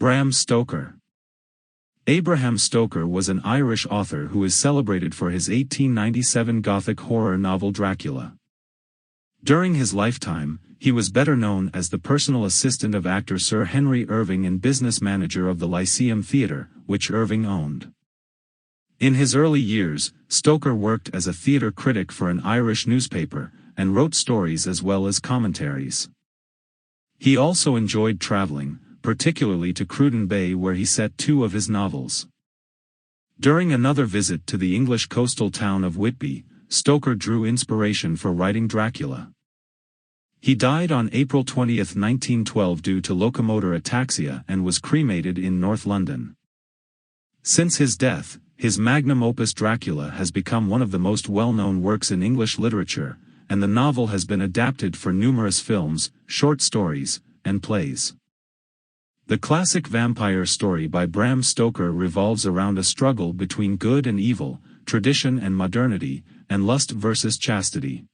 Bram Stoker. Abraham Stoker was an Irish author who is celebrated for his 1897 Gothic horror novel Dracula. During his lifetime, he was better known as the personal assistant of actor Sir Henry Irving and business manager of the Lyceum Theatre, which Irving owned. In his early years, Stoker worked as a theatre critic for an Irish newspaper, and wrote stories as well as commentaries. He also enjoyed traveling, particularly to Cruden Bay where he set two of his novels. During another visit to the English coastal town of Whitby, Stoker drew inspiration for writing Dracula. He died on April 20, 1912 due to locomotor ataxia and was cremated in North London. Since his death, his magnum opus Dracula has become one of the most well-known works in English literature, and the novel has been adapted for numerous films, short stories, and plays. The classic vampire story by Bram Stoker revolves around a struggle between good and evil, tradition and modernity, and lust versus chastity.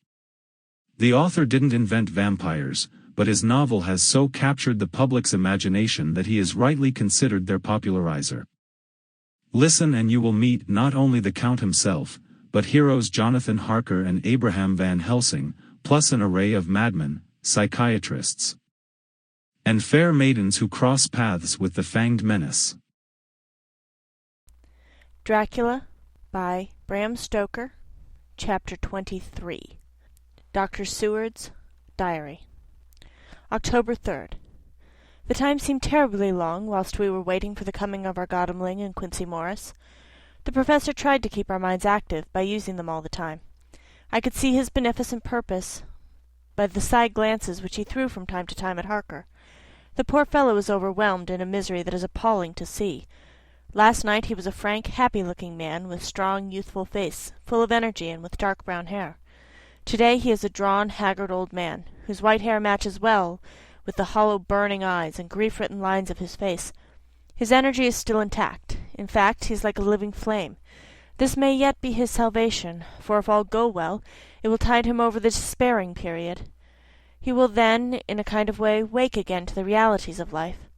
The author didn't invent vampires, but his novel has so captured the public's imagination that he is rightly considered their popularizer. Listen and you will meet not only the Count himself, but heroes Jonathan Harker and Abraham Van Helsing, plus an array of madmen, psychiatrists, and fair maidens who cross paths with the fanged menace. Dracula by Bram Stoker, Chapter 23. Dr. Seward's Diary. October 3rd. The time seemed terribly long whilst we were waiting for the coming of our Godalming and Quincey Morris. The professor tried to keep our minds active by using them all the time. I could see his beneficent purpose by the side glances which he threw from time to time at Harker. The poor fellow is overwhelmed in a misery that is appalling to see. Last night he was a frank, happy-looking man, with strong, youthful face, full of energy and with dark brown hair. Today he is a drawn, haggard old man, whose white hair matches well with the hollow, burning eyes and grief-written lines of his face. His energy is still intact. In fact, he is like a living flame. This may yet be his salvation, for if all go well, it will tide him over the despairing period. He will then, in a kind of way, wake again to the realities of life.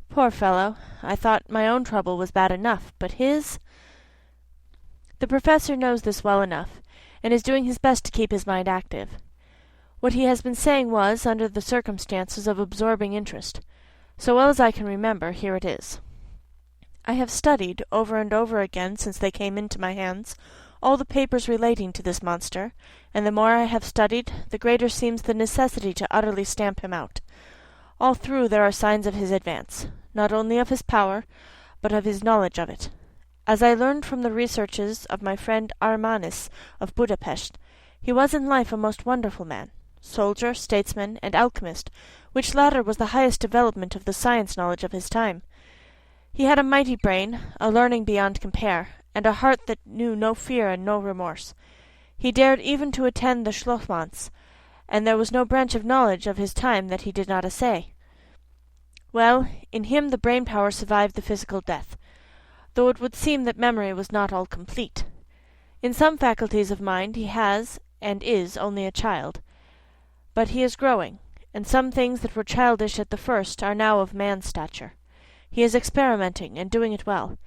Poor fellow, I thought my own trouble was bad enough, but his— The professor knows this well enough, and is doing his best to keep his mind active. What he has been saying was, under the circumstances, of absorbing interest. So well as I can remember, here it is. I have studied, over and over again since they came into my hands, all the papers relating to this monster, and the more I have studied, the greater seems the necessity to utterly stamp him out. All through there are signs of his advance, not only of his power, but of his knowledge of it. As I learned from the researches of my friend Armanis of Budapest, he was in life a most wonderful man, soldier, statesman, and alchemist, which latter was the highest development of the science knowledge of his time. He had a mighty brain, a learning beyond compare, and a heart that knew no fear and no remorse. He dared even to attend the Schlossmanns, and there was no branch of knowledge of his time that he did not essay. Well, in him the brain power survived the physical death, though it would seem that memory was not all complete. In some faculties of mind he has and is only a child, but he is growing, and some things that were childish at the first are now of man's stature. He is experimenting, and doing it well,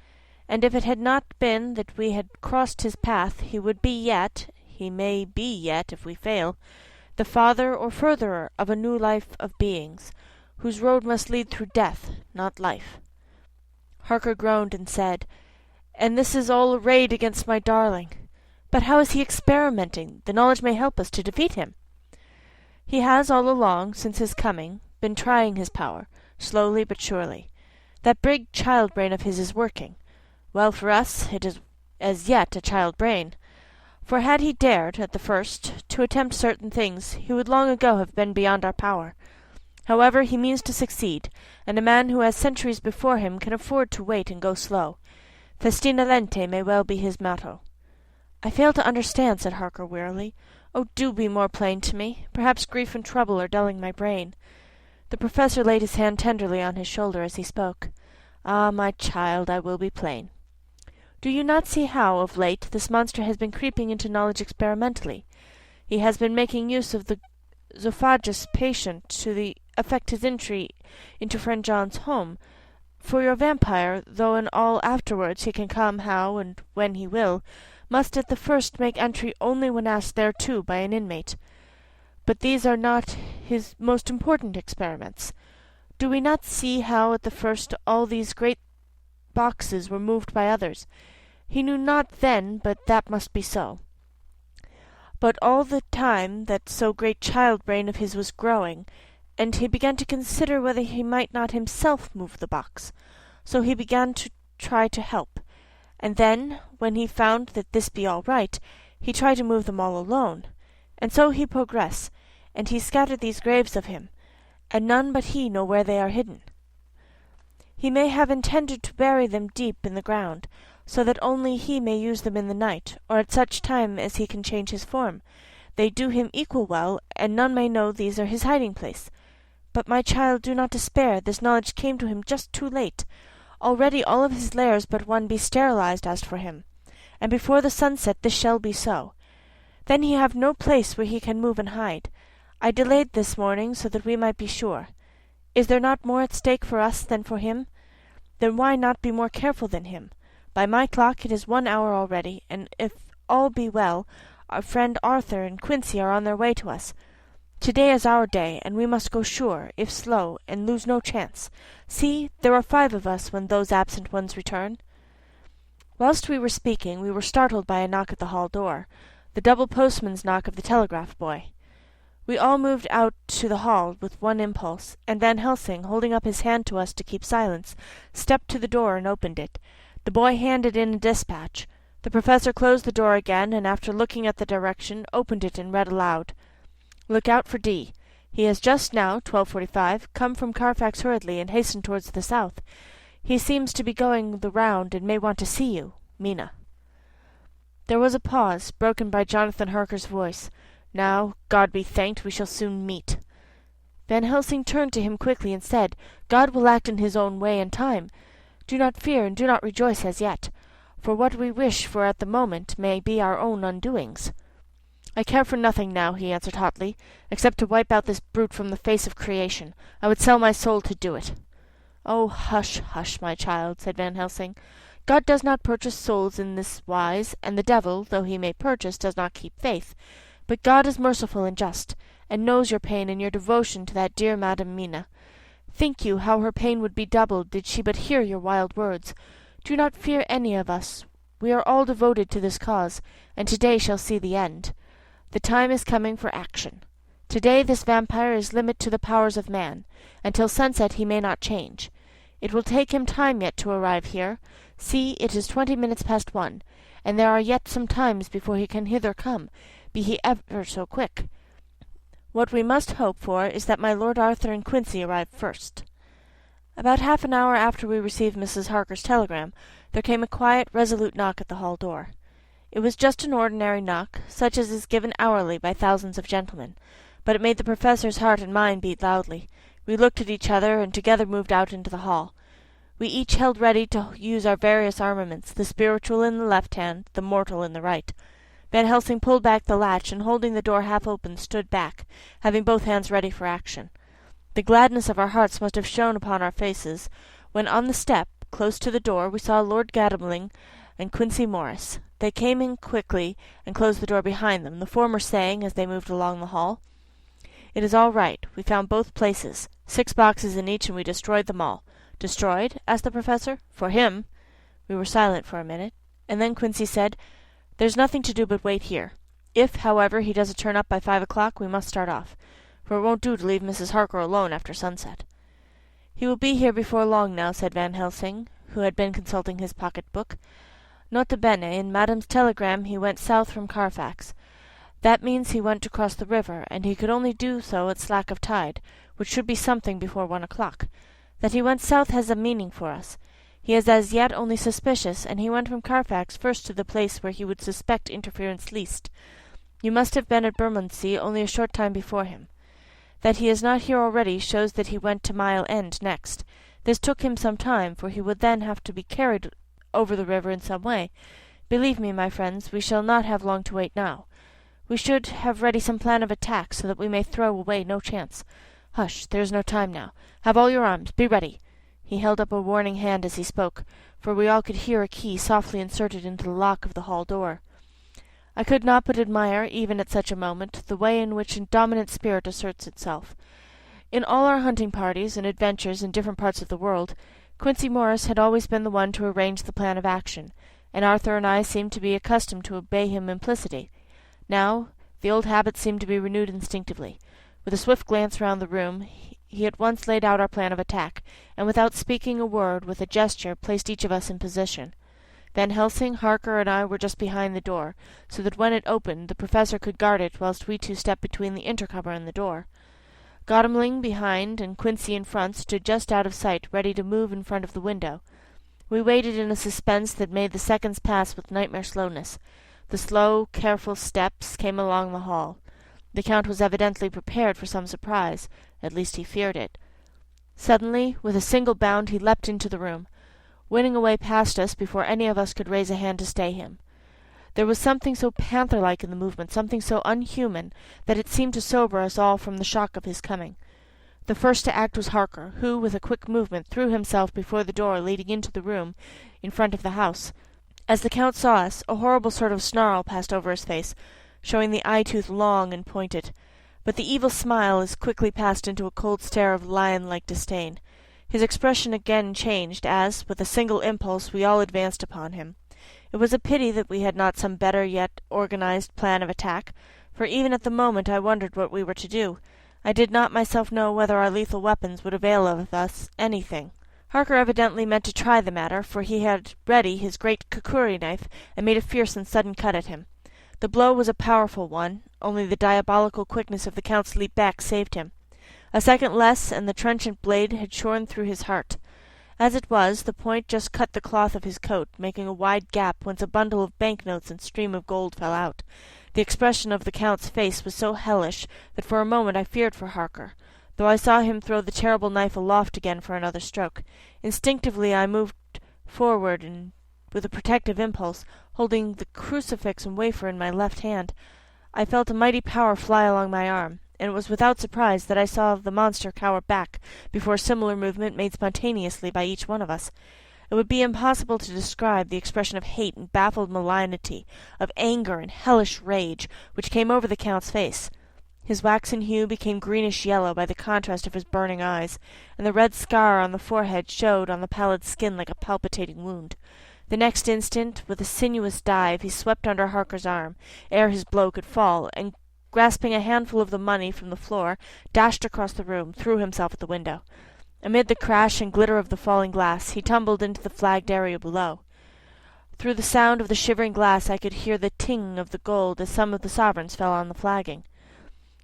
and if it had not been that we had crossed his path, he would be yet, he may be yet if we fail, the father or furtherer of a new life of beings, whose road must lead through death, not life. Harker groaned and said, "And this is all arrayed against my darling. But how is he experimenting? The knowledge may help us to defeat him." "He has all along, since his coming, been trying his power, slowly but surely. That big child brain of his is working. Well, for us, it is as yet a child brain. For had he dared, at the first, to attempt certain things, he would long ago have been beyond our power. However, he means to succeed, and a man who has centuries before him can afford to wait and go slow. Festina lente may well be his motto." "I fail to understand," said Harker wearily. "Oh, do be more plain to me. Perhaps grief and trouble are dulling my brain." The professor laid his hand tenderly on his shoulder as he spoke. "Ah, my child, I will be plain. Do you not see how, of late, this monster has been creeping into knowledge experimentally? He has been making use of the zoophagous patient to effect his entry into friend John's home, For your vampire, though in all afterwards he can come how and when he will, must at the first make entry only when asked thereto by an inmate. But these are not his most important experiments. Do we not see how at the first all these great boxes were moved by others? He knew not then but that must be so. But all the time that so great child-brain of his was growing, and he began to consider whether he might not himself move the box. So he began to try to help. And then, when he found that this be all right, he tried to move them all alone. And so he progress, and he scattered these graves of him, and none but he know where they are hidden. He may have intended to bury them deep in the ground, so that only he may use them in the night, or at such time as he can change his form. They do him equal well, and none may know these are his hiding-place. But, my child, do not despair, this knowledge came to him just too late. Already all of his lairs but one be sterilized as for him, and before the sunset this shall be so. Then he have no place where he can move and hide. I delayed this morning so that we might be sure. Is there not more at stake for us than for him? Then why not be more careful than him? By my clock it is 1 hour already, and if all be well, our friend Arthur and Quincy are on their way to us. To-day is our day, and we must go sure, if slow, and lose no chance. See, there are 5 of us when those absent ones return. Whilst we were speaking, we were startled by a knock at the hall door, the double postman's knock of the telegraph boy. We all moved out to the hall with one impulse, and Van Helsing, holding up his hand to us to keep silence, stepped to the door and opened it. The boy handed in a dispatch. The professor closed the door again, and after looking at the direction, opened it and read aloud. Look out for D. He has just now, 12:45, come from Carfax hurriedly and hastened towards the south. He seems to be going the round and may want to see you. Mina. There was a pause, broken by Jonathan Harker's voice. Now, God be thanked, we shall soon meet. Van Helsing turned to him quickly and said, God will act in his own way and time. Do not fear and do not rejoice as yet, for what we wish for at the moment may be our own undoings. I care for nothing now, he answered hotly, except to wipe out this brute from the face of creation. I would sell my soul to do it. Oh, hush, hush, my child, said Van Helsing. God does not purchase souls in this wise, and the devil, though he may purchase, does not keep faith. But God is merciful and just, and knows your pain and your devotion to that dear Madam Mina. Think you how her pain would be doubled did she but hear your wild words. Do not fear any of us. We are all devoted to this cause, and to-day shall see the end. The time is coming for action. To-day this vampire is limit to the powers of man. Until sunset he may not change. It will take him time yet to arrive here. See, it is 20 minutes past 1, and there are yet some times before he can hither come, be he ever so quick. What we must hope for is that my Lord Arthur and Quincy arrive first. About half an hour after we received Mrs. Harker's telegram, there came a quiet, resolute knock at the hall door. It was just an ordinary knock, such as is given hourly by thousands of gentlemen, but it made the professor's heart and mind beat loudly. We looked at each other, and together moved out into the hall. We each held ready to use our various armaments, the spiritual in the left hand, the mortal in the right. Van Helsing pulled back the latch, and holding the door half open, stood back, having both hands ready for action. The gladness of our hearts must have shone upon our faces, when on the step, close to the door, we saw Lord Gadamling and Quincy Morris. They came in quickly and closed the door behind them, the former saying, as they moved along the hall, It is all right. We found both places. 6 boxes in each, and we destroyed them all. Destroyed? asked the professor. For him. We were silent for a minute, and then Quincy said, There's nothing to do but wait here. If, however, he doesn't turn up by 5 o'clock, we must start off, for it won't do to leave Mrs. Harker alone after sunset. He will be here before long now, said Van Helsing, who had been consulting his pocket-book. Nota bene, in Madame's telegram he went south from Carfax. That means he went to cross the river, and he could only do so at slack of tide, which should be something before 1 o'clock. That he went south has a meaning for us. He is as yet only suspicious, and he went from Carfax first to the place where he would suspect interference least. You must have been at Bermondsey only a short time before him. That he is not here already shows that he went to Mile End next. This took him some time, for he would then have to be carried over the river in some way. Believe me, my friends, we shall not have long to wait now. We should have ready some plan of attack, so that we may throw away no chance. Hush, there is no time now. Have all your arms. Be ready. He held up a warning hand as he spoke, for we all could hear a key softly inserted into the lock of the hall door. I could not but admire, even at such a moment, the way in which a dominant spirit asserts itself. In all our hunting parties and adventures in different parts of the world, Quincey Morris had always been the one to arrange the plan of action, and Arthur and I seemed to be accustomed to obey him implicitly. Now the old habit seemed to be renewed instinctively. With a swift glance round the room, he at once laid out our plan of attack, and without speaking a word, with a gesture, placed each of us in position. Van Helsing, Harker, and I were just behind the door, so that when it opened the Professor could guard it whilst we two stepped between the intercomer and the door. Godalming behind and Quincey in front stood just out of sight, ready to move in front of the window. We waited in a suspense that made the seconds pass with nightmare slowness. The slow, careful steps came along the hall. The Count was evidently prepared for some surprise, at least he feared it. Suddenly, with a single bound, he leapt into the room, winning away past us before any of us could raise a hand to stay him. There was something so panther-like in the movement, something so unhuman, that it seemed to sober us all from the shock of his coming. The first to act was Harker, who, with a quick movement, threw himself before the door leading into the room in front of the house. As the Count saw us, a horrible sort of snarl passed over his face, showing the eye-tooth long and pointed. But the evil smile as quickly passed into a cold stare of lion-like disdain. His expression again changed as, with a single impulse, we all advanced upon him. It was a pity that we had not some better yet organized plan of attack, for even at the moment I wondered what we were to do. I did not myself know whether our lethal weapons would avail of us anything. Harker evidently meant to try the matter, for he had ready his great kukuri knife and made a fierce and sudden cut at him. The blow was a powerful one, only the diabolical quickness of the Count's leap back saved him. A second less, and the trenchant blade had shorn through his heart. As it was, the point just cut the cloth of his coat, making a wide gap whence a bundle of banknotes and stream of gold fell out. The expression of the Count's face was so hellish that for a moment I feared for Harker, though I saw him throw the terrible knife aloft again for another stroke. Instinctively I moved forward, and with a protective impulse, holding the crucifix and wafer in my left hand, I felt a mighty power fly along my arm, and it was without surprise that I saw the monster cower back before a similar movement made spontaneously by each one of us. It would be impossible to describe the expression of hate and baffled malignity, of anger and hellish rage, which came over the Count's face. His waxen hue became greenish-yellow by the contrast of his burning eyes, and the red scar on the forehead showed on the pallid skin like a palpitating wound. The next instant, with a sinuous dive, he swept under Harker's arm, ere his blow could fall, and, grasping a handful of the money from the floor, dashed across the room, threw himself at the window. Amid the crash and glitter of the falling glass, he tumbled into the flagged area below. Through the sound of the shivering glass I could hear the ting of the gold as some of the sovereigns fell on the flagging.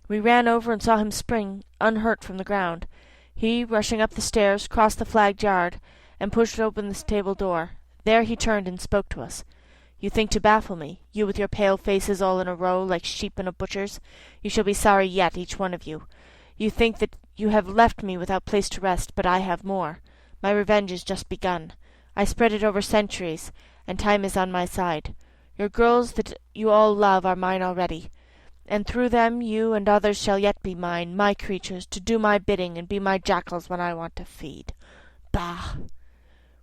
We ran over and saw him spring unhurt from the ground. He, rushing up the stairs, crossed the flagged yard, and pushed open the stable door. There he turned and spoke to us. "You think to baffle me, you with your pale faces all in a row, like sheep in a butcher's? You shall be sorry yet, each one of you. You think that you have left me without place to rest, but I have more. My revenge is just begun. I spread it over centuries, and time is on my side. Your girls that you all love are mine already, and through them you and others shall yet be mine, my creatures, to do my bidding and be my jackals when I want to feed. Bah!"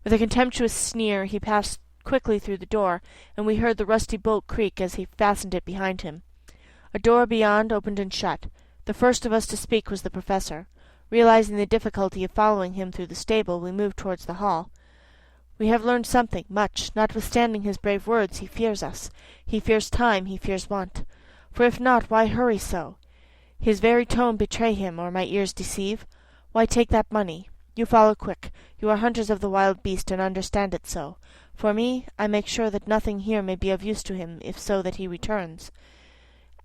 With a contemptuous sneer he passed quickly through the door, and we heard the rusty bolt creak as he fastened it behind him. A door beyond opened and shut. The first of us to speak was the Professor. Realizing the difficulty of following him through the stable, we moved towards the hall. "We have learned something, much. Notwithstanding his brave words, he fears us. He fears time, he fears want. For if not, why hurry so? His very tone betray him, or my ears deceive? Why take that money? You follow quick. You are hunters of the wild beast, and understand it so. For me, I make sure that nothing here may be of use to him, if so that he returns."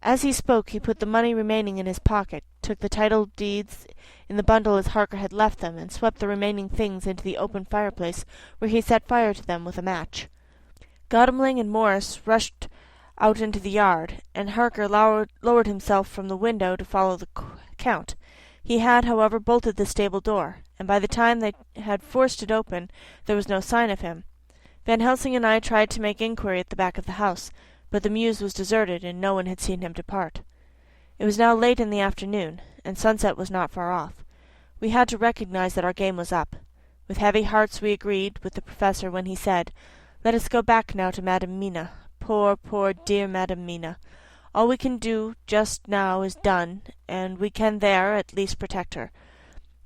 As he spoke, he put the money remaining in his pocket, took the title deeds in the bundle as Harker had left them, and swept the remaining things into the open fireplace, where he set fire to them with a match. Godalming and Morris rushed out into the yard, and Harker lowered himself from the window to follow the Count. He had, however, bolted the stable door, and by the time they had forced it open there was no sign of him. Van Helsing and I tried to make inquiry at the back of the house, but the mews was deserted, and no one had seen him depart. It was now late in the afternoon, and sunset was not far off. We had to recognize that our game was up. With heavy hearts we agreed with the professor when he said, "Let us go back now to Madam Mina. Poor, poor, dear Madam Mina. All we can do just now is done, and we can there at least protect her.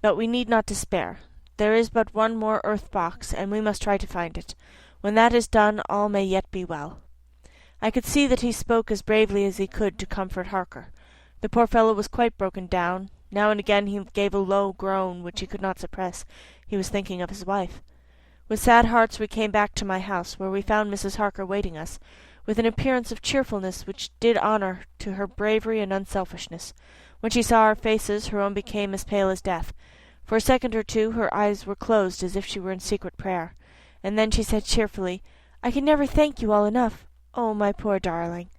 But we need not despair. There is but one more earth box, and we must try to find it. When that is done, all may yet be well." I could see that he spoke as bravely as he could to comfort Harker. The poor fellow was quite broken down. Now and again he gave a low groan which he could not suppress. He was thinking of his wife. With sad hearts we came back to my house, where we found Mrs. Harker waiting us, with an appearance of cheerfulness which did honour to her bravery and unselfishness. When she saw our faces, her own became as pale as death. For a second or two her eyes were closed as if she were in secret prayer, and then she said cheerfully, "I can never thank you all enough. Oh, my poor darling!"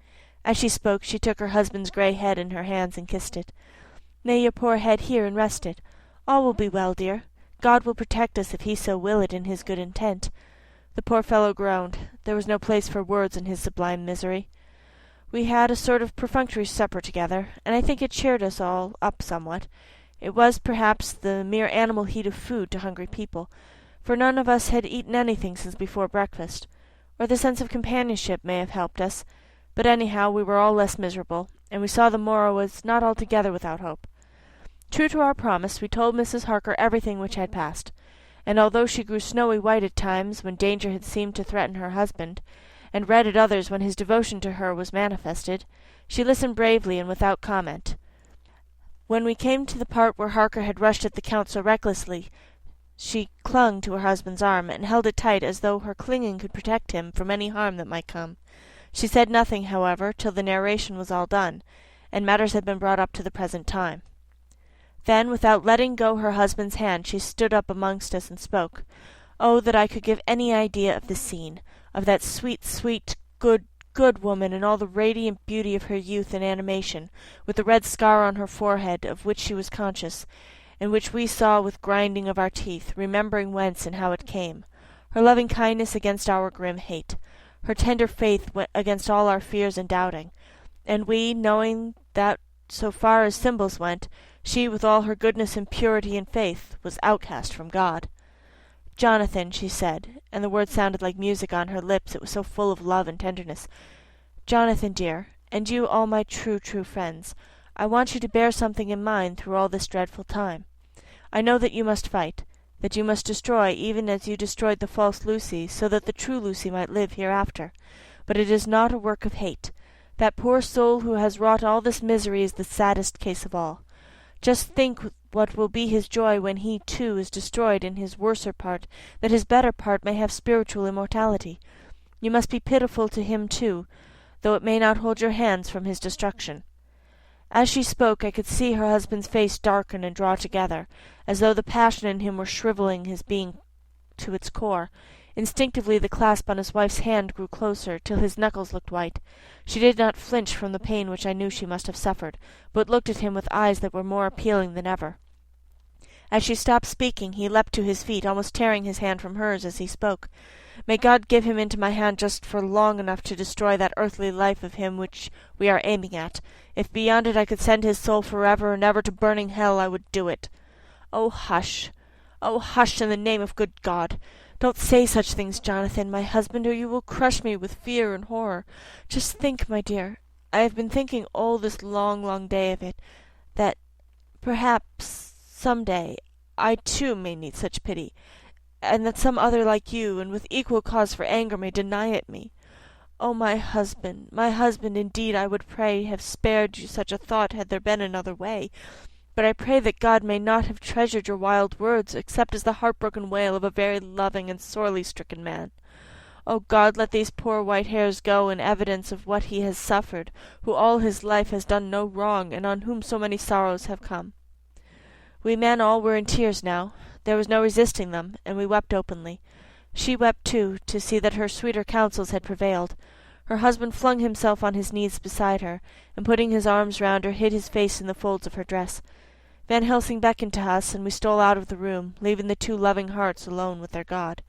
As she spoke she took her husband's grey head in her hands and kissed it. "Lay your poor head here and rest it. All will be well, dear. God will protect us if he so will it in his good intent." The poor fellow groaned. There was no place for words in his sublime misery. We had a sort of perfunctory supper together, and I think it cheered us all up somewhat. It was, perhaps, the mere animal heat of food to hungry people, for none of us had eaten anything since before breakfast. Or the sense of companionship may have helped us, but anyhow we were all less miserable, and we saw the morrow was not altogether without hope. True to our promise, we told Mrs. Harker everything which had passed, and although she grew snowy white at times when danger had seemed to threaten her husband, and red at others when his devotion to her was manifested, she listened bravely and without comment. When we came to the part where Harker had rushed at the Count so recklessly, she clung to her husband's arm, and held it tight as though her clinging could protect him from any harm that might come. She said nothing, however, till the narration was all done, and matters had been brought up to the present time. Then, without letting go her husband's hand, she stood up amongst us and spoke. Oh, that I could give any idea of the scene, of that sweet, sweet, good, good woman in all the radiant beauty of her youth and animation, with the red scar on her forehead of which she was conscious, and which we saw with grinding of our teeth, remembering whence and how it came, her loving kindness against our grim hate, her tender faith against all our fears and doubting, and we, knowing that, so far as symbols went, she, with all her goodness and purity and faith, was outcast from God. "Jonathan," she said, and the word sounded like music on her lips, it was so full of love and tenderness. "Jonathan, dear, and you all my true, true friends, I want you to bear something in mind through all this dreadful time. I know that you must fight, that you must destroy even as you destroyed the false Lucy, so that the true Lucy might live hereafter. But it is not a work of hate. That poor soul who has wrought all this misery is the saddest case of all. Just think what will be his joy when he, too, is destroyed in his worser part, that his better part may have spiritual immortality. You must be pitiful to him, too, though it may not hold your hands from his destruction." As she spoke I could see her husband's face darken and draw together, as though the passion in him were shrivelling his being to its core. Instinctively the clasp on his wife's hand grew closer, till his knuckles looked white. She did not flinch from the pain which I knew she must have suffered, but looked at him with eyes that were more appealing than ever. As she stopped speaking, he leapt to his feet, almost tearing his hand from hers as he spoke. "May God give him into my hand just for long enough to destroy that earthly life of him which we are aiming at. If beyond it I could send his soul forever and ever to burning hell, I would do it. Oh, hush! Oh, hush, in the name of good God! Don't say such things, Jonathan, my husband, or you will crush me with fear and horror. Just think, my dear, I have been thinking all this long, long day of it, that perhaps some day I too may need such pity, and that some other like you, and with equal cause for anger, may deny it me. Oh, my husband, indeed I would pray have spared you such a thought had there been another way. But I pray that God may not have treasured your wild words, except as the heartbroken wail of a very loving and sorely stricken man. O God, let these poor white hairs go in evidence of what he has suffered, who all his life has done no wrong, and on whom so many sorrows have come." We men all were in tears now. There was no resisting them, and we wept openly. She wept too, to see that her sweeter counsels had prevailed. Her husband flung himself on his knees beside her, and putting his arms round her, hid his face in the folds of her dress. Van Helsing beckoned to us, and we stole out of the room, leaving the two loving hearts alone with their God.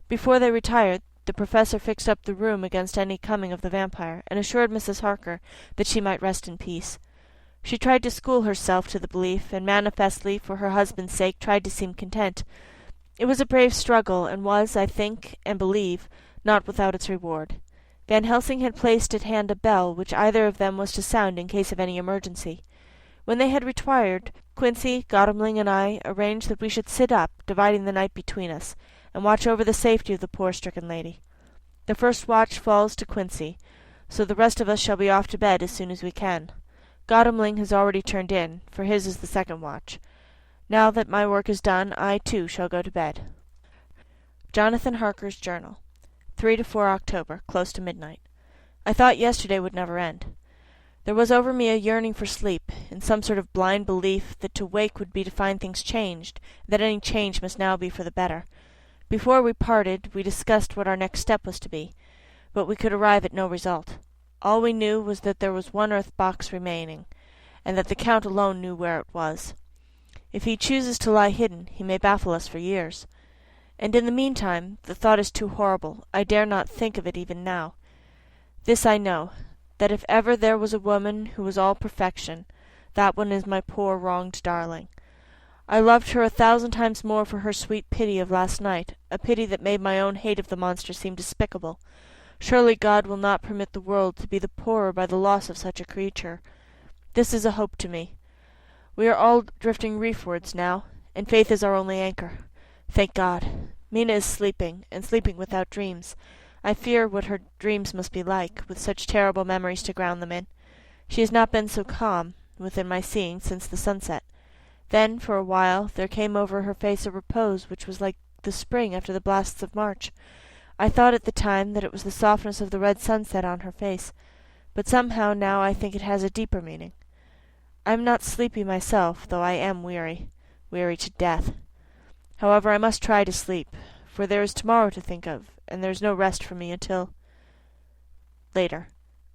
Before they retired, the professor fixed up the room against any coming of the vampire, and assured Mrs. Harker that she might rest in peace. She tried to school herself to the belief, and manifestly, for her husband's sake, tried to seem content. It was a brave struggle, and was, I think and believe, not without its reward. Van Helsing had placed at hand a bell which either of them was to sound in case of any emergency. When they had retired, Quincy, Godalming, and I arranged that we should sit up, dividing the night between us, and watch over the safety of the poor stricken lady. The first watch falls to Quincy, so the rest of us shall be off to bed as soon as we can. Godalming has already turned in, for his is the second watch. Now that my work is done, I, too, shall go to bed. Jonathan Harker's Journal. 3 to 4 October, close to midnight. I thought yesterday would never end. There was over me a yearning for sleep, in some sort of blind belief that to wake would be to find things changed, and that any change must now be for the better. Before we parted, we discussed what our next step was to be, but we could arrive at no result. All we knew was that there was one earth box remaining, and that the Count alone knew where it was. If he chooses to lie hidden, he may baffle us for years. And in the meantime, the thought is too horrible. I dare not think of it even now. This I know, that if ever there was a woman who was all perfection, that one is my poor wronged darling. I loved her 1,000 times more for her sweet pity of last night, a pity that made my own hate of the monster seem despicable. Surely God will not permit the world to be the poorer by the loss of such a creature. This is a hope to me. We are all drifting reefwards now, and faith is our only anchor. Thank God. Mina is sleeping, and sleeping without dreams. I fear what her dreams must be like, with such terrible memories to ground them in. She has not been so calm, within my seeing, since the sunset. Then, for a while, there came over her face a repose which was like the spring after the blasts of March. I thought at the time that it was the softness of the red sunset on her face, but somehow now I think it has a deeper meaning. I am not sleepy myself, though I am weary to death. However, I must try to sleep, for there is tomorrow to think of, and there is no rest for me until later.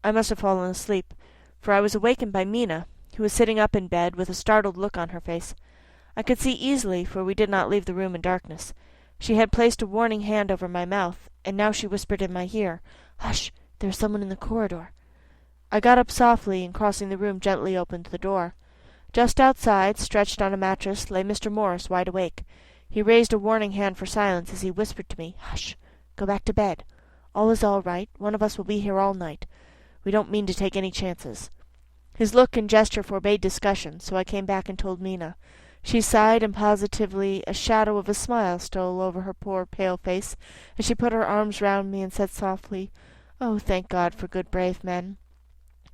I must have fallen asleep, for I was awakened by Mina, who was sitting up in bed with a startled look on her face. I could see easily, for we did not leave the room in darkness. She had placed a warning hand over my mouth, and now she whispered in my ear, "Hush! There is someone in the corridor." I got up softly, and crossing the room gently opened the door. Just outside, stretched on a mattress, lay Mr. Morris wide awake. He raised a warning hand for silence as he whispered to me, "Hush! Go back to bed. All is all right. One of us will be here all night. We don't mean to take any chances." His look and gesture forbade discussion, so I came back and told Mina. She sighed, and positively a shadow of a smile stole over her poor pale face, as she put her arms round me and said softly, "Oh, thank God for good brave men."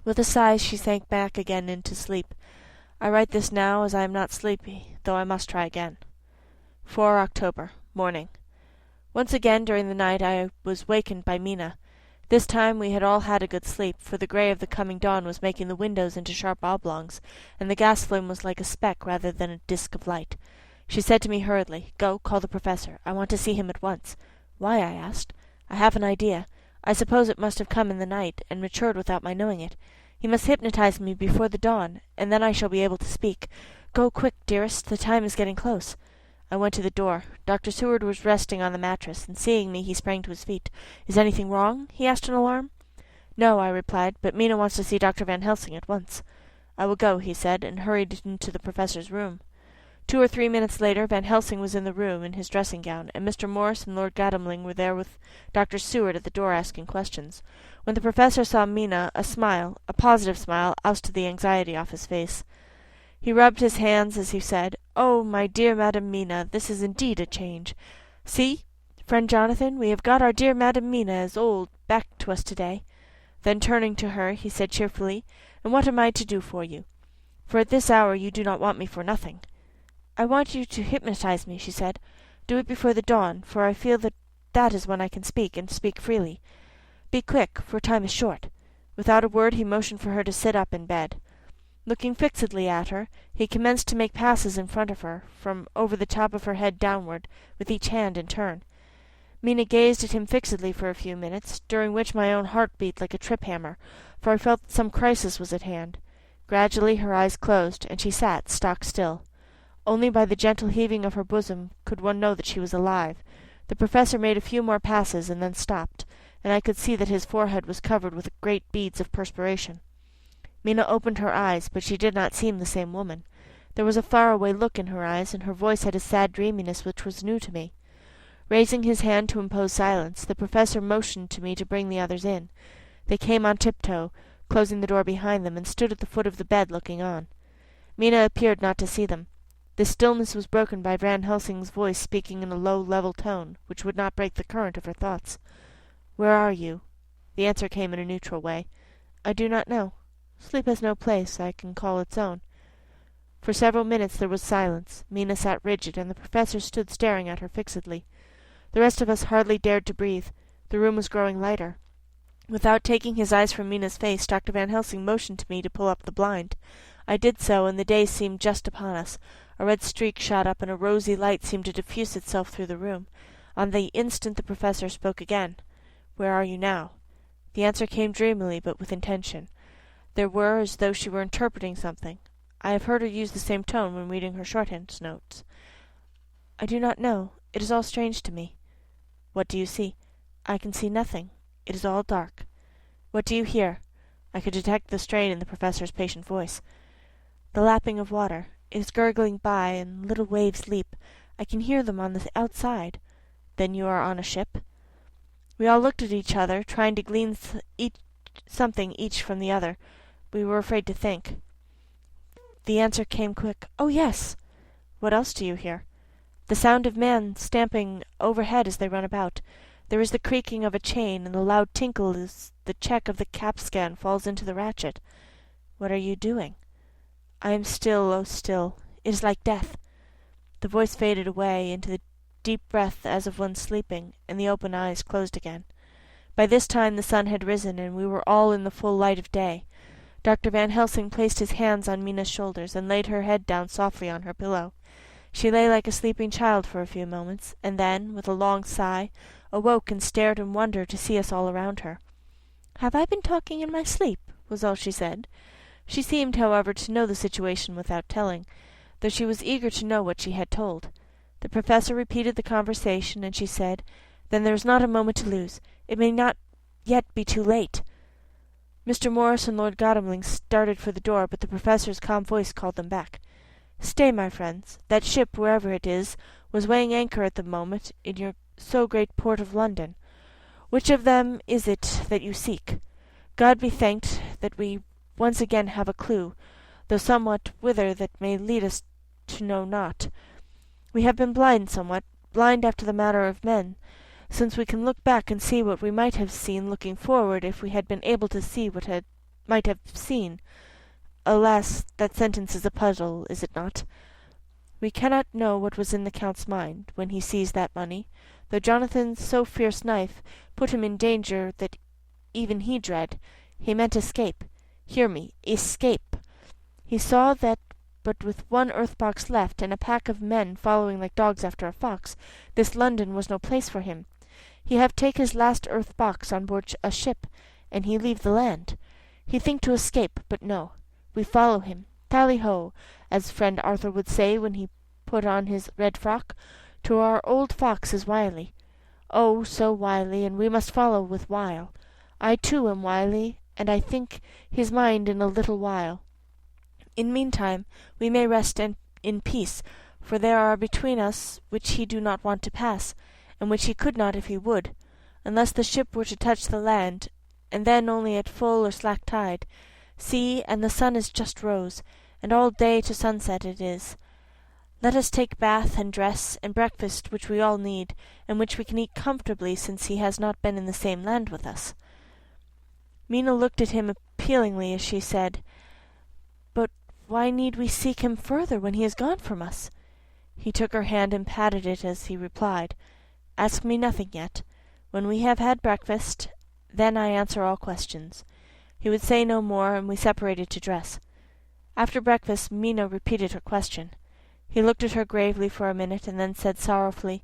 With a sigh she sank back again into sleep. I write this now as I am not sleepy, though I must try again. 4 October, morning. Once again during the night I was wakened by Mina. This time we had all had a good sleep, for the grey of the coming dawn was making the windows into sharp oblongs, and the gas flame was like a speck rather than a disk of light. She said to me hurriedly, "Go, call the professor. I want to see him at once." "Why?" I asked. "I have an idea. I suppose it must have come in the night, and matured without my knowing it. He must hypnotize me before the dawn, and then I shall be able to speak. Go quick, dearest, the time is getting close." I went to the door. Dr. Seward was resting on the mattress, and seeing me he sprang to his feet. "Is anything wrong?" he asked in alarm. "No," I replied, "but Mina wants to see Dr. Van Helsing at once." "I will go," he said, and hurried into the professor's room. 2 or 3 minutes later Van Helsing was in the room in his dressing gown, and Mr. Morris and Lord Godalming were there with Dr. Seward at the door asking questions. When the professor saw Mina, a smile, a positive smile, ousted the anxiety off his face. He rubbed his hands as he said, "Oh, my dear Madam Mina, this is indeed a change. See, friend Jonathan, we have got our dear Madam Mina as old back to us to-day." Then turning to her, he said cheerfully, "And what am I to do for you? For at this hour you do not want me for nothing." "I want you to hypnotize me," she said. "Do it before the dawn, for I feel that that is when I can speak, and speak freely. Be quick, for time is short." Without a word he motioned for her to sit up in bed. Looking fixedly at her, he commenced to make passes in front of her, from over the top of her head downward, with each hand in turn. Mina gazed at him fixedly for a few minutes, during which my own heart beat like a trip-hammer, for I felt that some crisis was at hand. Gradually her eyes closed, and she sat stock still. Only by the gentle heaving of her bosom could one know that she was alive. The professor made a few more passes and then stopped, and I could see that his forehead was covered with great beads of perspiration. Mina opened her eyes, but she did not seem the same woman. There was a far-away look in her eyes, and her voice had a sad dreaminess which was new to me. Raising his hand to impose silence, the professor motioned to me to bring the others in. They came on tiptoe, closing the door behind them, and stood at the foot of the bed looking on. Mina appeared not to see them. The stillness was broken by Van Helsing's voice speaking in a low, level tone, which would not break the current of her thoughts. "Where are you?" The answer came in a neutral way. "I do not know. Sleep has no place I can call its own." For several minutes there was silence. Mina sat rigid, and the professor stood staring at her fixedly. The rest of us hardly dared to breathe. The room was growing lighter. Without taking his eyes from Mina's face, Dr. Van Helsing motioned to me to pull up the blind. I did so, and the day seemed just upon us. A red streak shot up, and a rosy light seemed to diffuse itself through the room. On the instant the professor spoke again. "Where are you now?" The answer came dreamily, but with intention. There were as though she were interpreting something. I have heard her use the same tone when reading her shorthand notes. "I do not know. It is all strange to me." "What do you see?" "I can see nothing. It is all dark." "What do you hear?" I could detect the strain in the professor's patient voice. "The lapping of water. It is gurgling by, and little waves leap. I can hear them on the outside." "Then you are on a ship?" We all looked at each other, trying to glean something each from the other. We were afraid to think. The answer came quick. "Oh, yes." "What else do you hear?" "The sound of men stamping overhead as they run about. There is the creaking of a chain, and the loud tinkle as the check of the capstan falls into the ratchet." "What are you doing?" "I am still, oh still. It is like death." The voice faded away into the deep breath as of one sleeping, and the open eyes closed again. By this time the sun had risen, and we were all in the full light of day. Dr. Van Helsing placed his hands on Mina's shoulders, and laid her head down softly on her pillow. She lay like a sleeping child for a few moments, and then, with a long sigh, awoke and stared in wonder to see us all around her. "Have I been talking in my sleep?" was all she said. She seemed, however, to know the situation without telling, though she was eager to know what she had told. The professor repeated the conversation, and she said, "Then there is not a moment to lose. It may not yet be too late." Mr. Morris and Lord Godalming started for the door, but the professor's calm voice called them back. "Stay, my friends. That ship, wherever it is, was weighing anchor at the moment in your so great port of London. Which of them is it that you seek? God be thanked that we once again have a clue, though somewhat whither that may lead us to know not. We have been blind somewhat, blind after the manner of men, since we can look back and see what we might have seen looking forward if we had been able to see what might have seen. Alas, that sentence is a puzzle, is it not? We cannot know what was in the Count's mind when he seized that money, though Jonathan's so fierce knife put him in danger that even he dread. He meant escape. Hear me, escape. He saw that but with one earth-box left, and a pack of men following like dogs after a fox, this London was no place for him. He have take his last earth-box on board a ship, and he leave the land. He think to escape, but no. We follow him. Tally-ho, as friend Arthur would say when he put on his red frock, to our old fox is wily. Oh, so wily, and we must follow with wile. I too am wily, and I think his mind in a little while. In meantime we may rest in peace, for there are between us which he do not want to pass, and which he could not if he would, unless the ship were to touch the land, and then only at full or slack tide. See, and the sun is just rose, and all day to sunset it is. Let us take bath and dress and breakfast which we all need, and which we can eat comfortably since he has not been in the same land with us." Mina looked at him appealingly as she said, "But why need we seek him further when he is gone from us?" He took her hand and patted it as he replied, "Ask me nothing yet. When we have had breakfast, then I answer all questions." He would say no more, and we separated to dress. After breakfast Mina repeated her question. He looked at her gravely for a minute, and then said sorrowfully,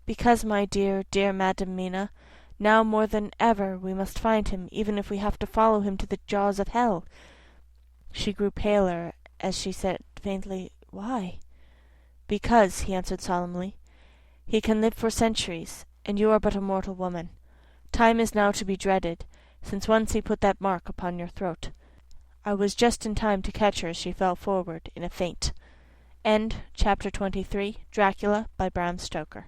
"Because, my dear, dear Madam Mina, now more than ever we must find him, even if we have to follow him to the jaws of hell." She grew paler as she said faintly, "Why?" "Because," he answered solemnly, "he can live for centuries, and you are but a mortal woman. Time is now to be dreaded, since once he put that mark upon your throat." I was just in time to catch her as she fell forward in a faint. Chapter 23. Dracula by Bram Stoker.